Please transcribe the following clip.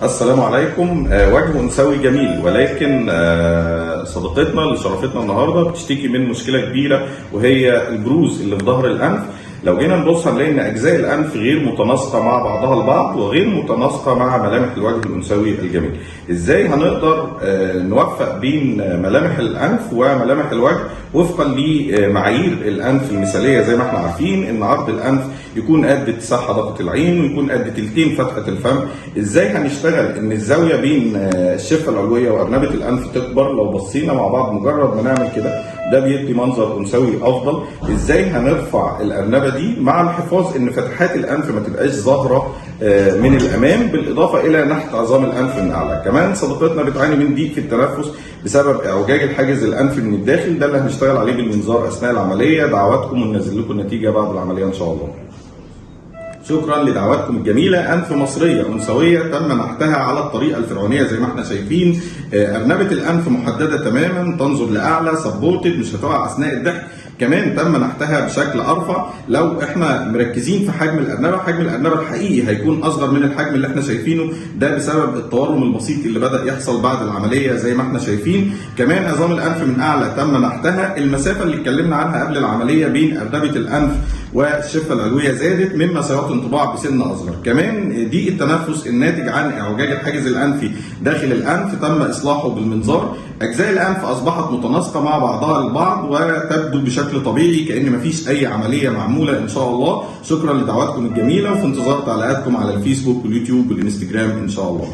السلام عليكم. وجه أنثوي جميل، ولكن صديقتنا اللي شرفتنا النهارده بتشتكي من مشكله كبيره وهي البروز اللي في ظهر الانف. لو جينا نبص هنلاقي ان اجزاء الانف غير متناسقه مع بعضها البعض وغير متناسقه مع ملامح الوجه الانثوي الجميل. ازاي هنقدر نوفق بين ملامح الانف وملامح الوجه وفقا لمعايير الانف المثاليه؟ زي ما احنا عارفين ان عرض الانف يكون قد اتساع حدقه العين ويكون قد تلتين فتحه الفم. ازاي هنشتغل ان الزاويه بين الشفه العلويه وارنبه الانف تكبر؟ لو بصينا مع بعض مجرد ما نعمل كده ده بيدي منظر انثوي افضل. ازاي هنرفع الارنبه دي مع الحفاظ ان فتحات الانف ما تبقاش ظاهره من الامام، بالاضافه الى نحت عظام الانف من اعلى. كمان صديقتنا بتعاني من ضيق في التنفس بسبب اعوجاج الحاجز الانفي من الداخل، ده اللي هنشتغل عليه بالمنظار اثناء العمليه. دعواتكم وننزل لكم النتيجه بعد العمليه ان شاء الله. شكرا لدعواتكم الجميله. انف مصريه انثويه تم نحتها على الطريقه الفرعونيه زي ما احنا شايفين. ارنبه الانف محدده تماما، تنظر لاعلى، سبورتد، مش هتقع اثناء الضحك. كمان تم نحتها بشكل ارفع. لو احنا مركزين في حجم الارنبه، حجم الارنبه الحقيقي هيكون اصغر من الحجم اللي احنا شايفينه، ده بسبب التورم البسيط اللي بدا يحصل بعد العمليه زي ما احنا شايفين. كمان عظام الانف من اعلى تم نحتها. المسافه اللي اتكلمنا عنها قبل العمليه بين ارنبه الانف والشفه العلويه زادت، مما سيعطي انطباع بسن اصغر. كمان ضيق التنفس الناتج عن اعوجاج الحاجز الانفي داخل الانف تم اصلاحه بالمنظار. اجزاء الانف اصبحت متناسقه مع بعضها البعض وتبدو بشكل طبيعي كأن مفيش اي عمليه معموله ان شاء الله. شكرا لدعواتكم الجميله، وفي انتظار تعليقاتكم على الفيسبوك واليوتيوب والانستجرام ان شاء الله.